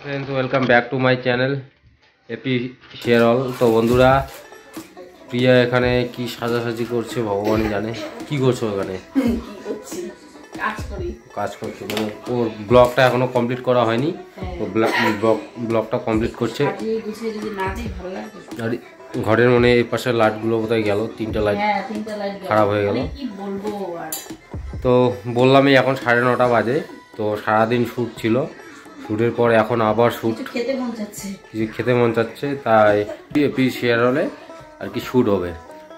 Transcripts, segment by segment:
Friends welcome back to my channel AP share all. तो बंधुरा प्रिया এখানে কি সাজাসাজি করছে ভগবান জানে। কি করছো এখানে? কাজ করছে, মানে ওর ব্লগটা এখনো কমপ্লিট করা হয়নি। তো ব্লগটা কমপ্লিট করছে। আর ঘরের মানে এই পাশের লাইটগুলো বোধহয় গেল, তিনটা লাইট খারাপ হয়ে গেল। তো বললামই এখন 9:30 বাজে। তো সারাদিন শ্যুট ছিল, শ্যুটের পর এখন আবার শ্যুট, কিছু খেতে মন চাচ্ছে, তাই এপি শেয়ার হলে আর কি শ্যুট হবে।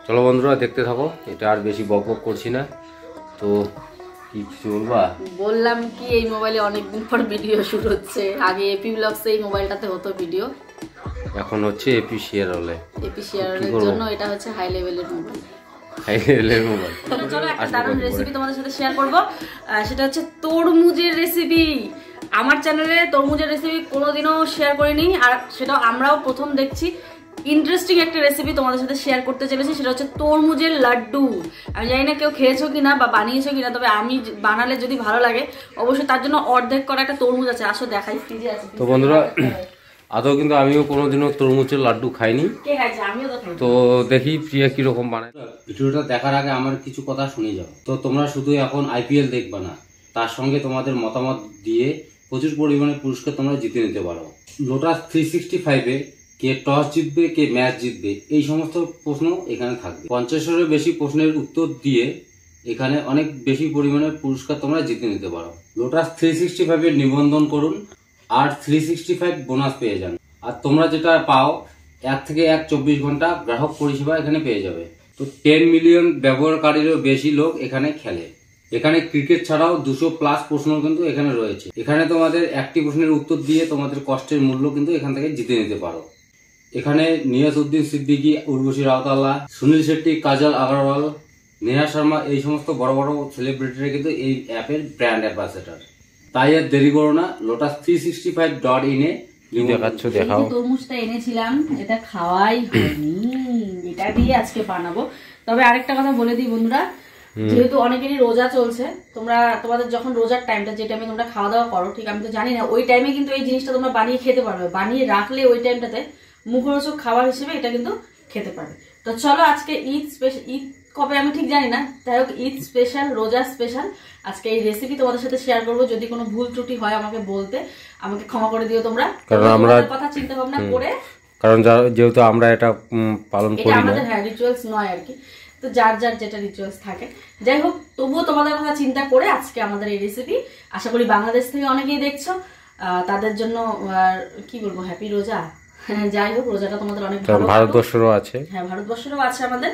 চলো বন্ধুরা দেখতে থাকো, এটা আর বেশি বক বক করছি না। তো কি কিছু বলবা? বললাম কি এই মোবাইলে অনেকদিন পর ভিডিও শ্যুট হচ্ছে। আগে এপি ব্লগসে এই মোবাইলটাতে হতো ভিডিও, এখন হচ্ছে এপি শেয়ার হলে। এপি শেয়ার হলের জন্য এটা হচ্ছে হাই লেভেলের মোবাইল। চলো একটা দারুণ রেসিপি তোমাদের সাথে শেয়ার করব, সেটা হচ্ছে তরমুজের রেসিপি। আমার চ্যানেলে তরমুজের রেসিপি কোনোদিনও শেয়ার করিনি, আর সেটাও আমরাও প্রথম দেখছি। ইন্টারেস্টিং একটা রেসিপি তোমাদের সাথে শেয়ার করতে চলেছি, সেটা হচ্ছে তরমুজের লাড্ডু। আমি জানি না কেউ খেয়েছো কিনা বা বানিয়েছো কিনা, তবে আমি বানালে যদি ভালো লাগে অবশ্যই তার জন্য অর্ধেক করা একটা তরমুজ আছে, আসো দেখাই, ফ্রিজে আছে। তো বন্ধুরা আদৌ কিন্তু আমিও কোনোদিনও তরমুজের লাড্ডু খাইনি, তো দেখি প্রিয়া কিরকম বানায়। ভিডিওটা দেখার আগে আমার কিছু কথা শুনে যাও। তো তোমরা শুধু এখন আইপিএল দেখবা না, তার সঙ্গে তোমাদের মতামত দিয়ে প্রচুর পরিমাণে পুরস্কার তোমরা জিতে নিতে পারো। লোটাস 365-এ কে টস জিতবে, কে ম্যাচ জিতবে, এই সমস্ত প্রশ্ন এখানে থাকবে। 50-এরও বেশি প্রশ্নের উত্তর দিয়ে এখানে অনেক বেশি পরিমাণে পুরস্কার তোমরা জিতে নিতে পারো। লোটাস 365-এর নিবন্ধন করুন আর 365 বোনাস পেয়ে যান। আর তোমরা যেটা পাও 1 থেকে 24 ঘন্টা গ্রাহক পরিষেবা এখানে পেয়ে যাবে। তো 10 মিলিয়ন ব্যবহারকারীরও বেশি লোক এখানে খেলে। এখানে ক্রিকেট ছাড়াও 200+ প্রশ্ন কিন্তু এখানে রয়েছে। এখানে তোমাদের একটি প্রশ্নের উত্তর দিয়ে তোমাদের কষ্টের মূল্য কিন্তু এখান থেকে জিতে নিতে পারো। এখানে নিয়াজউদ্দিন সিদ্দিকী, উর্বশী রাউতালা, সুনীল শেট্টি, কাজল আগরওয়াল, নেহা শর্মা, এই সমস্ত বড় বড় সেলিব্রিটিরা কিন্তু এই অ্যাপের ব্র্যান্ড অ্যাম্বাসেডর। তাই আর দেরি করো না, lotus 365.in এ দেখাচ্ছ, দেখাও। তরমুজটা এনেছিলাম, এটা খাওয়াই হয়নি, এটা দিয়ে আজকে বানাবো। তবে আরেকটা কথা বলে দিই বন্ধুরা, যেহেতু অনেকেরই রোজা চলছে, তোমাদের যখন রোজার টাইমটা, যে টাইমে তোমরা খাওয়া দাওয়া করো, ঠিক আমি তো জানি না, ওই টাইমে কিন্তু এই জিনিসটা তোমরা বানিয়ে খেতে পারবে। বানিয়ে রাখলে ওই টাইমটাতে মুখরোচক খাবার হিসেবে এটা কিন্তু খেতে পারবে। তো চলো আজকে ঈদ স্পেশাল, ঈদ কবে আমি ঠিক জানি না, তাই হোক ঈদ স্পেশাল, রোজা স্পেশাল আজকে এই রেসিপি তোমাদের সাথে শেয়ার করবো। যদি কোনো ভুল ত্রুটি হয় আমাকে ক্ষমা করে দিও তোমরা, কারণ আমরা কথা চিন্তা ভাবনা করে, কারণ যেহেতু আমরা এটা পালন করি না, আমাদের রিচুয়ালস নয় আর কি। তো যার যার যেটা রিচুয়ালস থাকে, যাই হোক, তবুও তোমাদের কথা চিন্তা করে আজকে আমাদের এই রেসিপি। আশা করি বাংলাদেশ থেকে অনেকেই দেখছো, তাদের জন্য কি বলবো, হ্যাপি রোজা। যাই হোক, রোজাটা তোমাদের অনেক ভালো, ভারতবর্ষেরও আছে, হ্যাঁ ভারতবর্ষেরও আছে আমাদের।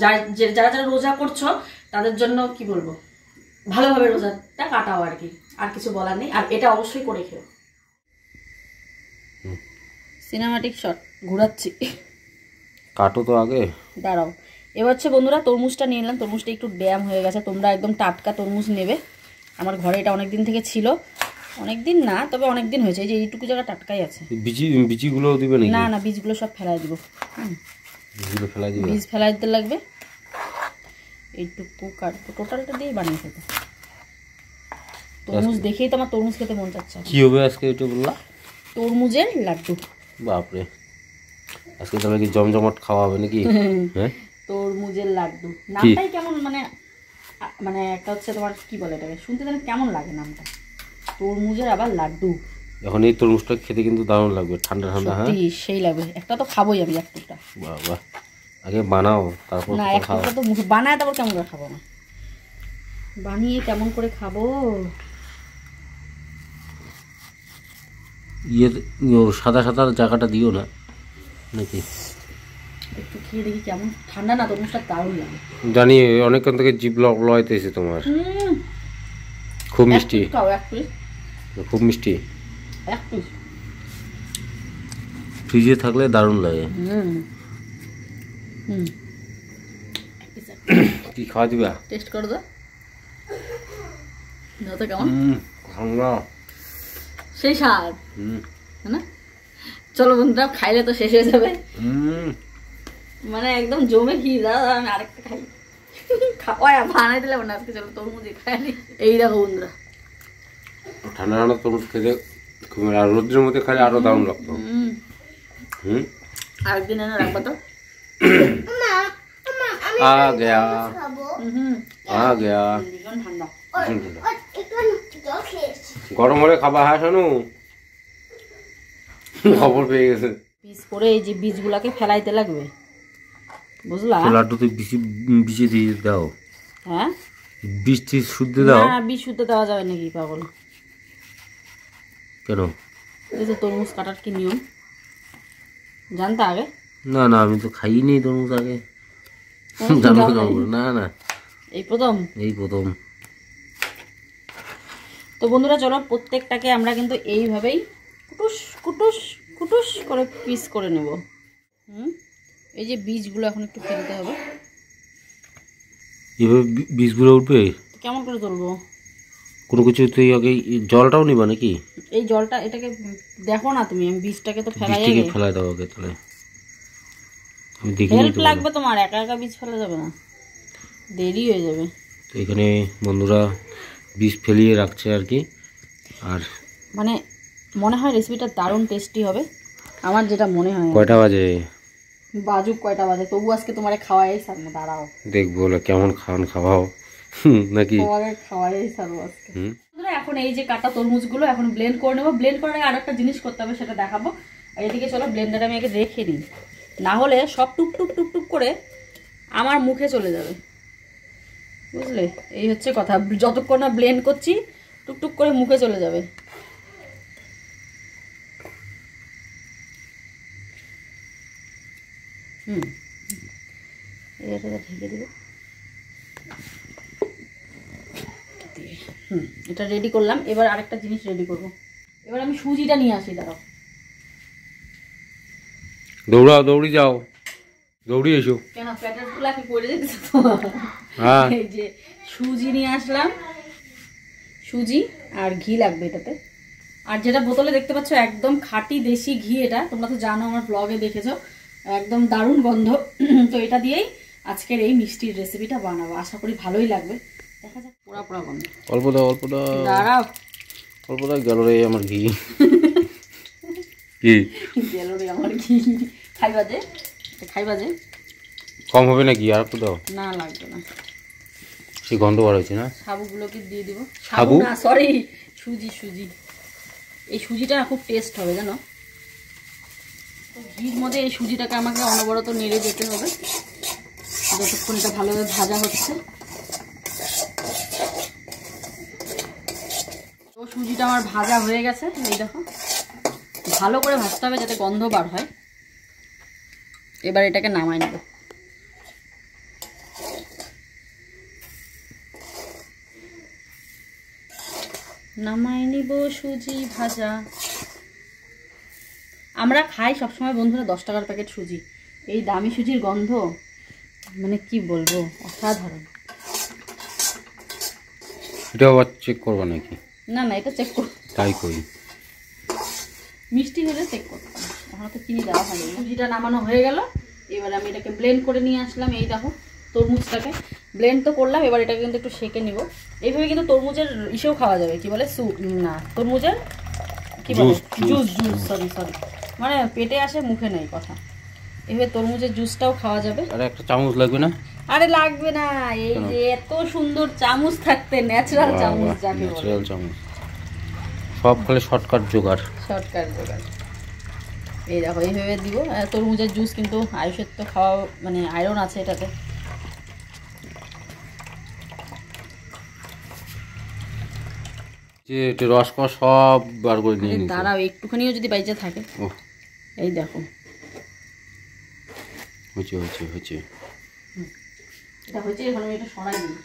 যারা যারা রোজা করছো তাদের জন্য কি বলবো, ভালোভাবে রোজাটা কাটাও আর কি, আর কিছু বলার নেই। আর এটা অবশ্যই করে খেও। সিনেমাটিক শট ঘোরাচ্ছি, কাটো তো আগে, দাঁড়াও। এবার হচ্ছে বন্ধুরা তরমুজটা নিয়ে নিলাম। তরমুজটা একটু ড্যাম হয়ে গেছে, তোমরা একদম টাটকা তরমুজ নেবে। আমার ঘরে এটা অনেকদিন থেকে ছিল, অনেকদিন না তবে অনেকদিন হয়েছে। এই যে এইটুকু জায়গা টাটকাই আছে। বীজগুলো দিবে নাকি? না না, বীজগুলো সব ফেলাই দিব। বীজগুলো ফেলাই দিবে, বীজ ফেলাই দিতে লাগবে। এইটুকু কাটবো, টোটালটা দিয়ে বানিয়ে খেতে। তরমুজ দেখেই তো আমার তরমুজ খেতে মন চাচ্ছে। কি হবে আজকে এটা বললা? তরমুজের লাড্ডু। বাপরে, আজকে তাহলে কি জমজমাট খাওয়া হবে নাকি? হ্যাঁ, তরমুজের লাড্ডু নামটাই কেমন, মানে একটা হচ্ছে তোমার কি বলে এটাকে, শুনতে যেন কেমন লাগে নামটা, তরমুজের আবার লাড্ডু। এখন এই তরমুজটা খেতে কিন্তু দারুণ লাগবে, ঠান্ডা ঠান্ডা। হ্যাঁ সেই লাগবে, একটা তো খাবোই আমি, একটা। বাবা, আগে বানাও তারপর না, একটা তো মুখে বানায় তারপর কেমন করে খাবো না, বানিয়ে কেমন করে খাবো। সাদা সাদা জায়গাটা দিও না নাকি? একটু খেয়ে দেখি কেমন, ঠান্ডা না তরমুজটা দারুণ লাগে। জানি অনেকক্ষণ থেকে জিভ লইতেছে তোমার, খুব মিষ্টি, খুব মিষ্টি। ফ্রিজে থাকলে দারুণ লাগে। কি খাওয়া দিবা? টেস্ট করে দাও, কেমন সেই স্বাদ না? চলো বন্ধুরা, খাইলে তো শেষ হয়ে যাবে, মানে একদম জমে ঘি। দাদা আমি আরেকটা খাই, খাওয়া বানাই দিলে না আজকে। চলো তরমুজ খাই। এই দেখো বন্ধুরা, ঠান্ডা ঠান্ডা তরমুজ খেতে আর রোদ্রের মধ্যে খালি আরো দারুণ লাগতো। আরেকদিন এনে রাখবা তো। आ गया গরম হলে খাবা। হ্যাঁ শোনো, খবর পেয়ে গেছে। পিস করে এই যে বীজগুলাকে ফেলাইতে লাগবে, বুঝলা? লাড্ডু তো বিচে দিয়ে দাও। হ্যাঁ, বীজ টিজ শুদ্ধ দাও। না, বীজ শুদ্ধ দেওয়া যাবে নাকি পাগল? কেন? এই যে তরমুজ কাটার কি নিয়ম জানতে আগে? না না, আমি তো খাইনি তরমুজ আগে। না না, এই প্রথম। তো বন্ধুরা চলো, প্রত্যেকটাকে আমরা কিন্তু এইভাবেই কুটুস কুটুস কুটুস করে পিস করে নেব। এই যে বীজগুলো এখন একটু ফেলতে হবে। এভাবে বীজগুলো উঠবে? কেমন করে তুলবো? কোনো কিছু তুই আগে জলটাও নিবা নাকি? এই জলটা, এটাকে দেখো না তুমি, আমি বীজটাকে তো ফেলাই দাও আগে। তাহলে হেল্প লাগবে তোমার, একা একা বীজ ফেলা যাবে না, দেরি হয়ে যাবে। তো এখানে বন্ধুরা বীজ ফেলিয়ে রাখছে আর কি। আর মানে মনে হয় রেসিপিটা দারুণ টেস্টি হবে, আমার যেটা মনে হয়। কয়টা বাজে? বাজুক কয়টা বাজে, তবু আজকে তোমারে খাওয়াই সারবো। দাঁড়াও দেখবো কেমন খাওয়াও নাকি খাওয়াই সারবো আজকে। এখন এই যে কাটা তরমুজগুলো এখন ব্লেন্ড করে নেবো। ব্লেন্ড করার আগে আর একটা জিনিস করতে হবে, সেটা দেখাবো। আর এদিকে চলো ব্লেন্ডারে আমি আগে রেখে নিই, না হলে সব টুক টুক টুক টুক করে আমার মুখে চলে যাবে, বুঝলে? এই হচ্ছে কথা, যতক্ষণ না ব্লেন্ড করছি টুকটুক করে মুখে চলে যাবে। এটা ঢেকে দেব। এটা রেডি করলাম। এবার আরেকটা জিনিস রেডি করব। এবার আমি সুজিটা নিয়ে আসি, দাঁড়াও। দৌড়ি যাও, দৌড়ি এসো। কেন প্যাটার গুলা কি পড়ে যেতেছে তো? হ্যাঁ, এই যে সুজি নিয়ে আসলাম, সুজি আর ঘি লাগবে এটাতে। আর যেটা বোতলে দেখতে পাচ্ছ একদম খাঁটি দেশি ঘি, এটা তোমরা তো জানো, আমার ব্লগে দেখেছো, একদম দারুণ গন্ধ। তো এটা দিয়েই আজকের এই মিষ্টির রেসিপিটা বানাবো, আশা করি ভালোই লাগবে। দেখা যাক। পোড়া পোড়া গন্ধ। অল্প দাও, দাঁড়াও, অল্প দাও। গেল রে আমার ঘি। কি গেল রে আমার ঘি? খাইবা যে কম হবে নাকি? আর একটু দাও। না, লাগবে না। সেই গন্ধ বার হয়েছে না? সাবুগুলোকে দিয়ে দিব। সাবু না, সরি, সুজি। এই সুজিটা খুব টেস্ট হবে, জানো? ঘির মধ্যে এই সুজিটাকে আমাকে অনবরত নেড়ে যেতে হবে যতক্ষণ এটা ভালোভাবে ভাজা হচ্ছে। তো সুজিটা আমার ভাজা হয়ে গেছে, এই দেখো। ভালো করে ভাজতে হবে যাতে গন্ধ বার হয়। এবার এটাকে নামাই নেব। নামাই নিব সুজি ভাজা। আমরা খাই সবসময় বন্ধুরা 10 টাকার প্যাকেট সুজি। এই দামি সুজির গন্ধ মানে কি বলবো, অসাধারণ। এটা আবার চেক করবো নাকি? না না, এটা চেক কর। তাই কই, মিষ্টি হলে চেক করতে হবে। এখন তো চিনি দেওয়া হয়নি। সুজিটা নামানো হয়ে গেল। এবার আমি এটাকে ব্লেন্ড করে নিয়ে আসলাম। এই দেখো তরমুজটাকে ব্লেন্ড তো করলাম। এবার এটাকে কিন্তু একটু সেঁকে নিব। এইভাবে কিন্তু তরমুজের ইসেও খাওয়া যাবে, কি বলে, না তরমুজের কি বলে, জুস। সরি, মানে পেটে আসে মুখে নেই কথা। এইভাবে তরমুজের জুসটাও খাওয়া যাবে। আরে একটা চামচ লাগবে না? আরে লাগবে না, এই যে এত সুন্দর চামচ থাকতে, ন্যাচারাল চামচ যাকে বলে। ন্যাচারাল চামচ, সব খালি শর্টকাট জোগাড়। এই দেখো এইভাবে দিব। তরমুজের জুস কিন্তু আয়ুষের তো খাওয়া, মানে আয়রন আছে এটাতে। যে এটা রস কষ সব বার করে নিয়ে নিতে। দাঁড়াও, একটুখানিও যদি বাইচে থাকে। এই দেখো হচ্ছে। এটা হচ্ছে, এখন আমি এটা সরাই দিই।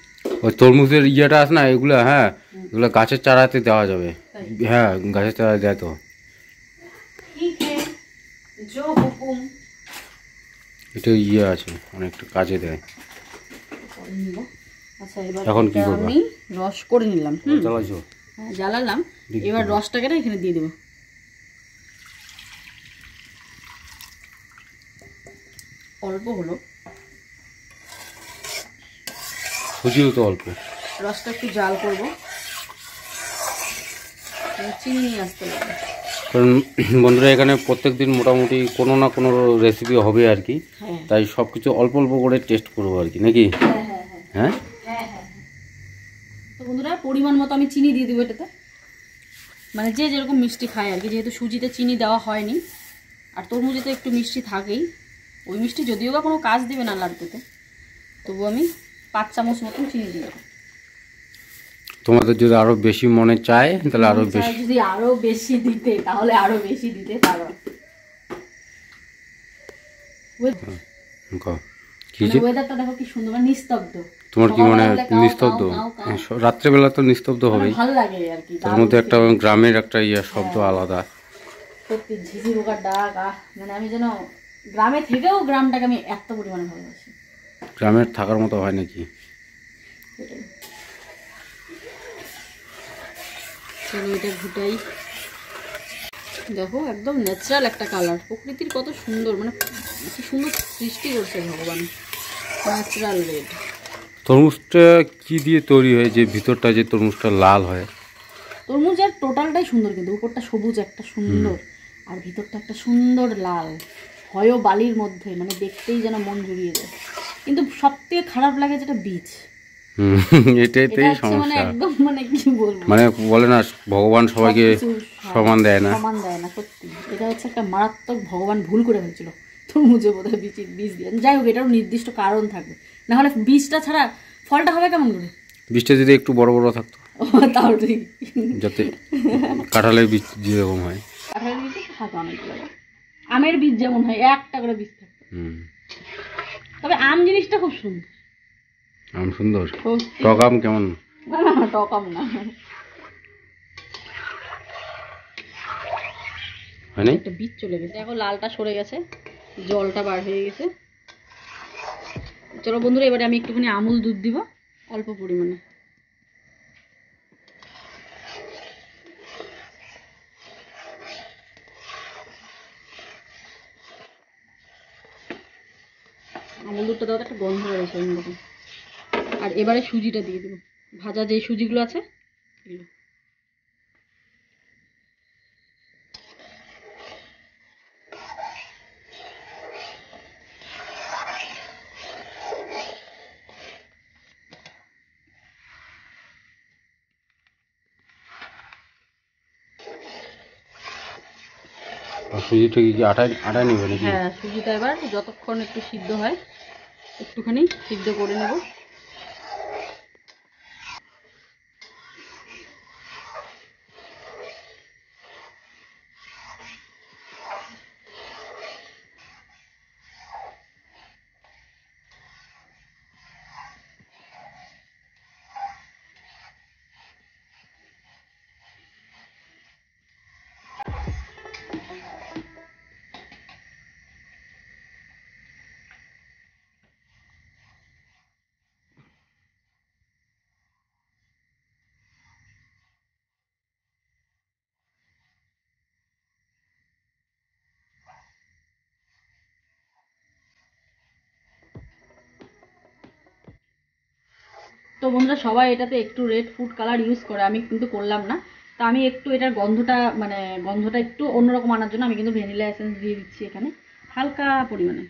ওই তরমুজের ইয়েটা আছে না, এগুলো, হ্যাঁ, এগুলো গাছের চারাতে দেওয়া যাবে। হ্যাঁ, গাছের চারাতে দেয় তো। এটা ইয়ে আছে, অনেকটা কাজে দেয়। আচ্ছা, এবার এখন কি করব? আমি রস করে নিলাম। জ্বালাইছো? হ্যাঁ, জ্বালালাম। এবার রসটাকে না এখানে দিয়ে দেব। অল্প হলো, সুজিও তো অল্প। রসটা একটু জাল করবো। চিনি নিয়ে আসতে লাগবে। কারণ বন্ধুরা এখানে প্রত্যেক দিন মোটামুটি কোনো না কোনো রেসিপি হবে আর কি, তাই সব কিছু অল্প অল্প করে টেস্ট করবো আর কি, নাকি? হ্যাঁ, তো বন্ধুরা পরিমাণ মতো আমি চিনি দিয়ে দেবো এটাতে, মানে যে যেরকম মিষ্টি খায় আর কি, যেহেতু সুজিতে চিনি দেওয়া হয়নি আর তরমুজে তো একটু মিষ্টি থাকেই। ওই মিষ্টি যদিও বা কোনো কাজ দিবে না লাড্ডুতে, তবু আমি 5 চামচ মতন চিনি দিয়ে দেবো। তোমাদের যদি আরো বেশি মনে চায় তাহলে আরো বেশি, যদি আরো বেশি দিতে তাহলে আরো বেশি দিতে পারো। ওয়েদারটা দেখো কি সুন্দর, মানে নিস্তব্ধ। তোমার কি মনে হয় নিস্তব্ধ? রাত্রেবেলা তো নিস্তব্ধ হবে, ভালো লাগে আর কি। তার মধ্যে একটা গ্রামের একটা শব্দ আলাদা, সত্যি ঝিঝি পোকার ডাক। মানে আমি যেন গ্রামে থেকেও গ্রামটাকে আমি এত পরিমাণে ভালোবাসি। গ্রামের থাকার মতো হয় নাকি? চলো এটা ঘুটাই। দেখো একদম ন্যাচারাল একটা কালার, প্রকৃতির কত সুন্দর, মানে কি সুন্দর সৃষ্টি করছে ভগবান। Natural red. তরমুজটা কি দিয়ে তৈরি হয় যে ভিতরটা যে তরমুজটা লাল হয়? তরমুজের টোটালটাই সুন্দর, কিন্তু উপরটা সবুজ একটা সুন্দর আর ভিতরটা একটা সুন্দর লাল, হয়ও বালির মধ্যে, মানে দেখতেই যেন মন জুড়িয়ে যায়। কিন্তু সবথেকে খারাপ লাগে যেটা বীজ, এটাই সমস্যা। মানে একদম মানে কি বলবো, মানে বলে না ভগবান সবাইকে সমান দেয় না, সত্যি এটা হচ্ছে একটা মারাত্মক, ভগবান ভুল করে ফেলছিল তরমুজে বোধহয় বীজ দিয়ে। যাই হোক, এটারও নির্দিষ্ট কারণ থাকবে, না হলে বীজটা ছাড়া ফলটা হবে কেমন করে? বীজটা যদি একটু বড় বড় থাকতো তাও ঠিক, যাতে কাঁঠালের বীজ যেরকম হয়, কাঁঠালের বীজ থাকে অনেকগুলো, আমের বীজ যেমন হয় একটা করে বীজ থাকে। তবে আম জিনিসটা খুব সুন্দর। আম সুন্দর, টক আম কেমন? টক আম না, একটা বীজ চলে গেছে। দেখো লালটা সরে গেছে, জলটা বার হয়ে গেছে। চলো বন্ধুরা, এবারে আমি একটুখানি আমুল দুধ দিব অল্প পরিমাণে। আমুল দুধটা দেওয়াতে একটা গন্ধ বেরোছে অন্যরকম। আর এবারে সুজিটা দিয়ে দেবো, ভাজা যে সুজিগুলো আছে এগুলো। সুজিটা কি আটায় নিবে নাকি? হ্যাঁ, সুজিটা এবার যতক্ষণ একটু সিদ্ধ হয় একটুখানি সিদ্ধ করে নেব। তো বন্ধুরা, সবাই এটাতে একটু রেড ফুড কালার ইউজ করে, আমি কিন্তু করলাম না। তো আমি একটু এটার গন্ধটা একটু অন্যরকম আনার জন্য আমি কিন্তু ভ্যানিলা এসেন্স দিয়ে দিচ্ছি এখানে হালকা পরিমাণে,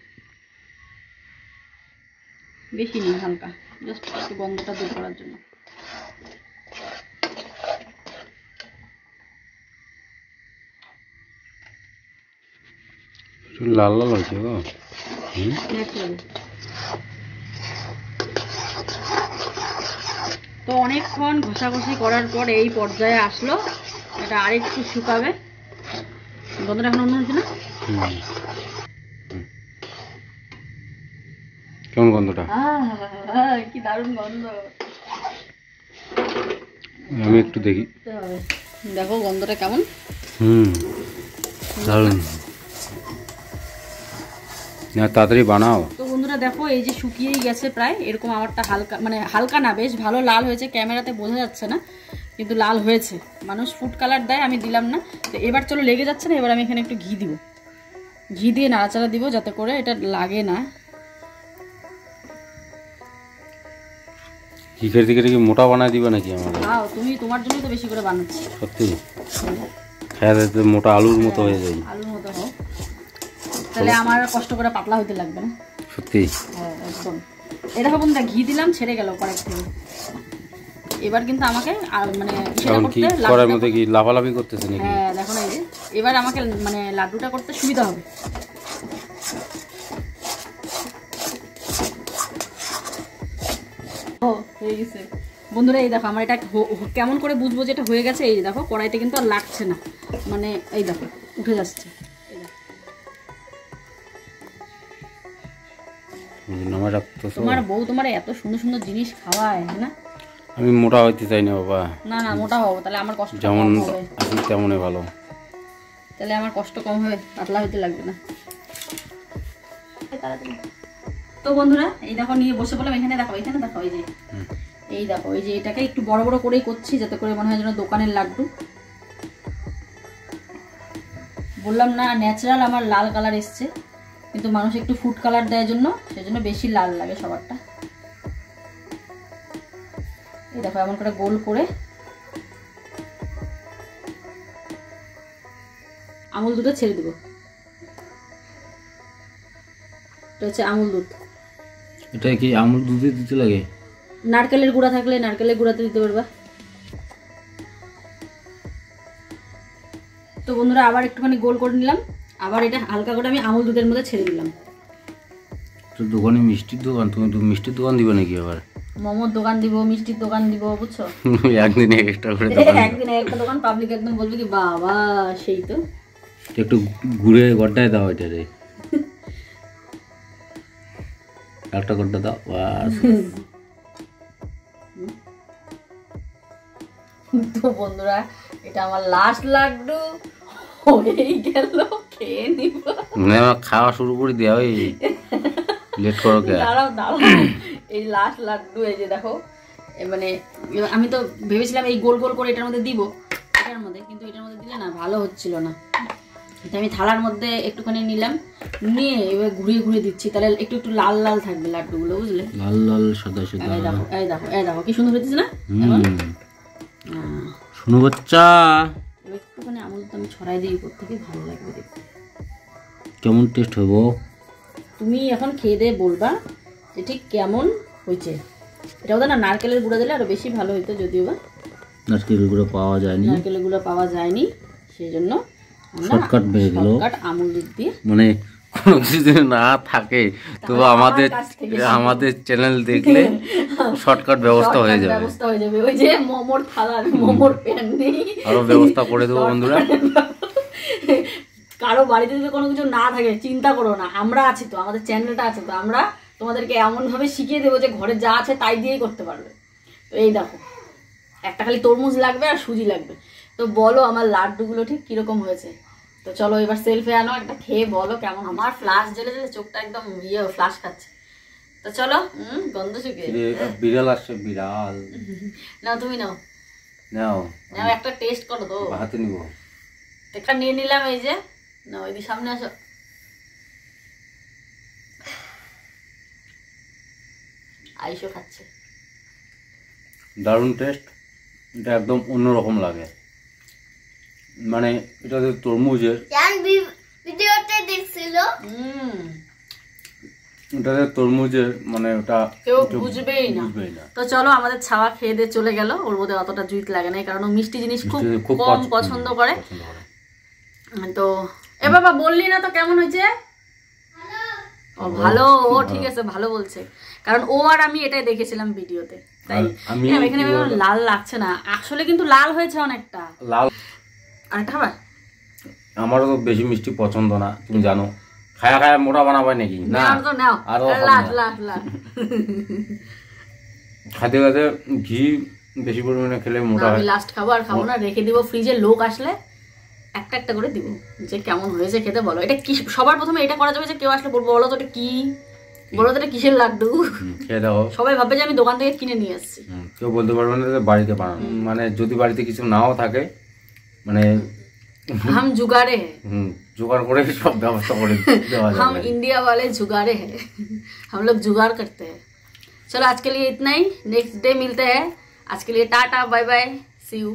বেশি নেই, হালকা, জাস্ট একটু গন্ধটা দূর করার জন্য। লাল লাল হয়েছে গো। তো অনেকক্ষণ ঘষাঘষি করার পর এই পর্যায়ে আসলো, এটা আরেকটু শুকাবে। গন্ধটা এখন অন্য হচ্ছে না? কেমন গন্ধটা? কি দারুণ গন্ধ, আমি একটু দেখি। দেখো গন্ধটা কেমন। দারুণ, তাড়াতাড়ি বানাও। তো বন্ধুরা দেখো, এই যে শুকিয়েই গেছে প্রায়, এরকম আমারটা হালকা, মানে হালকা না, বেশ ভালো লাল হয়েছে। ক্যামেরাতে বোঝা যাচ্ছে না কিন্তু লাল হয়েছে। মানুষ ফুড কালার দেয়, আমি দিলাম না। তো এবার চলো, লেগে যাচ্ছে না, এবার আমি এখানে একটু ঘি দিব, ঘি দিয়ে নাড়াচাড়া দিব যাতে করে এটা লাগে না। ঘি খেতে খেতে কি মোটা বানায় দিবে নাকি আমাদের? তুমি তোমার জন্যই তো বেশি করে বানাচ্ছি। সত্যি? হ্যাঁ মোটা আলুর মতো হয়ে যায়, আলুর মতো হোক, তাহলে আমার কষ্ট করে পাতলা হতে লাগবে না। সত্যি হ্যাঁ একদম। এই দেখো বন্ধুরা ঘি দিলাম, ছেড়ে গেল কড়াই থেকে। এবার কিন্তু আমাকে মানে সেটা করতে কড়াইয়ের মধ্যে কি লাফালাফি করতেছে নাকি? হ্যাঁ দেখো না, এই যে এবার আমাকে মানে লাড্ডুটা করতে সুবিধা হবে। ও হয়ে গেছে বন্ধুরা। এই দেখো আমার এটা কেমন করে বুঝবো যে এটা হয়ে গেছে? এই যে দেখো কড়াইতে কিন্তু আর লাগছে না, মানে এই দেখো উঠে যাচ্ছে। তোমার বউ তোমার এত সুন্দর সুন্দর জিনিস খাওয়ায়, হ্যাঁ না? আমি মোটা হইতে চাই না বাবা। না না মোটা হবো, তাহলে আমার কষ্ট যেমন কম হবে, তেমনই ভালো, তাহলে আমার কষ্ট কম হবে, পাতলা হইতে লাগবে না। তো বন্ধুরা এই দেখো নিয়ে বসে বললাম, এখানে দেখো, এখানে দেখো, এই যে এই দেখো, এই যে এটাকে একটু বড় বড় করেই করছি, যাতে করে মনে হয় যেন দোকানের লাড্ডু। বললাম না ন্যাচারাল আমার লাল কালার এসছে, কিন্তু মানুষ একটু ফুড কালার দেওয়ার জন্য সেজন্য বেশি লাল লাগে সবারটা। এই দেখো এমন করে গোল করে আমুল দুধে ছেড়ে দেবো। এটা হচ্ছে আমুল দুধ। এটা কি আমুল দুধে দিতে লাগে? নারকেলের গুঁড়া থাকলে নারকেলের গুঁড়াতে দিতে পারবা। তো বন্ধুরা আবার একটুখানি গোল করে নিলাম, আবার এটা হালকা করে আমি আমুল দুধের মধ্যে ছেড়ে দিলাম। তো দোকানে মিষ্টির দোকান, তুমি তো মিষ্টির দোকান দিবে নাকি? আবার মোমোর দোকান দিব, মিষ্টির দোকান দিব, বুঝছো? একদিনে এক্সট্রা করে একদিনে একটা দোকান, পাবলিক একদম বলবে কি বাবা সেই তো। একটু ঘুরে গড়টায় দাও এটা রে, একটা গড়টা দাও বাস। তো বন্ধুরা এটা আমার লাস্ট লাড্ডু হয়েই গেল, খেয়ে নিব। খাওয়া শুরু করে দেওয়া, ওই লেট করো কে? দাঁড়াও দাঁড়াও, এই লাস্ট লাড্ডু, এই যে দেখো। মানে আমি তো ভেবেছিলাম এই গোল গোল করে এটার মধ্যে দিব, এটার মধ্যে, কিন্তু এটার মধ্যে দিলে না ভালো হচ্ছিল না। এটা আমি থালার মধ্যে একটুখানি নিলাম, নিয়ে এবার ঘুরিয়ে ঘুরিয়ে দিচ্ছি, তাহলে একটু একটু লাল লাল থাকবে লাড্ডুগুলো, বুঝলে? লাল লাল সাদা সাদা। এই দেখো এই দেখো এই দেখো কি সুন্দর হয়েছে না? শোনো বাচ্চা, একটুখানি আমুল তো আমি ছড়াই দিই উপর থেকে, ভালো লাগবে দেখতে। কেমন টেস্ট হবো তুমি এখন খেয়ে দিয়ে বলবা যে ঠিক কেমন হয়েছে। এটা ওদের না নারকেলের গুঁড়া দিলে আরো বেশি ভালো হইতো, যদিও বা নারকেলের গুঁড়া পাওয়া যায়নি, নারকেলের গুঁড়া পাওয়া যায়নি, সেই জন্য শর্টকাট বেরিয়ে গেল। আমুল দুধ দিয়ে, মানে কোনো কিছু না থাকে তো আমাদের চ্যানেল দেখলে শর্টকাট ব্যবস্থা হয়ে যাবে। ওই যে মোমোর থালা, মোমোর প্যান নেই, আরো ব্যবস্থা করে দেবো বন্ধুরা। কারো বাড়িতে যদি কোনো কিছু না থাকে চিন্তা করো না, আমরা আছি তো, আমাদের চ্যানেলটা আছে তো, আমরা তোমাদেরকে এমন ভাবে শিখিয়ে দেবো যে ঘরে যা আছে তাই দিয়েই করতে পারবে। তো এই দেখো একটা খালি তরমুজ লাগবে আর সুজি লাগবে। তো বলো আমার লাড্ডুগুলো ঠিক কিরকম হয়েছে? তো চলো এবার সেলফি আনো, একটা খেয়ে বলো কেমন। আমার ফ্লাশ জেলে জেলে চোখটা একদম ফ্লাশ খাচ্ছে। তো চলো, গন্ধ শুকিয়ে বিড়াল আসছে, বিড়াল নাও, তুমি নাও নাও নাও, একটা টেস্ট করো তো। হাতে নিব, একটা নিয়ে নিলাম, এই যে নাও, এদিকে সামনে আসো। আইসো খাচ্ছে, দারুণ টেস্ট, এটা একদম অন্যরকম লাগে। মানে এটা যে তরমুজের ভিডিওতে দেখছিল, এটা যে তরমুজের, মানে ওটা কেউ বুঝবেই না। তো চলো আমাদের ছাওয়া খেয়ে দিয়ে চলে গেল, ওর মধ্যে অতটা জুইত লাগে না, কারণ ও মিষ্টি জিনিস খুব কম পছন্দ করে। তো এ বাবা বললি না তো কেমন হয়েছে? ও ভালো, ও ঠিক আছে ভালো বলছে, কারণ ও আর আমি এটাই দেখেছিলাম ভিডিওতে, তাই এখানে লাল লাগছে না, আসলে কিন্তু লাল হয়েছে অনেকটা লাল। আরেকটা খাবার, আমারও তো বেশি মিষ্টি পছন্দ না, তুমি জানো। খায়া খায়া মোটা বানাবে নাকি? না, আরো খাতে খাতে ঘি বেশি পরিমাণে খেলে মোটা হয়। আমি লাস্ট খাবো, আর খাবো না, রেখে দিব ফ্রিজে, লোক আসলে একটা একটা করে দিব, যে কেমন হয়েছে খেতে বলো। এটা কি সবার প্রথমে এটা করা যাবে যে কেউ আসলে বলবো বলো তো এটা কি, বলো তো এটা কিসের লাড্ডু, খেয়ে দেখো। সবাই ভাববে যে আমি দোকান থেকে কিনে নিয়ে আসছি, কেউ বলতে পারবে না যে বাড়িতে বানানো। মানে যদি বাড়িতে কিছু নাও থাকে, মানে हम जुगाड़े हैं, जुगाड़ করে সব ব্যবস্থা করে দেওয়া যাবে। हम इंडिया वाले जुगाड़े हैं, हम लोग जुगाड़ करते हैं। चलो आज के लिए इतना ही, नेक्स्ट डे मिलते हैं। आज के लिए tata bye bye, see you.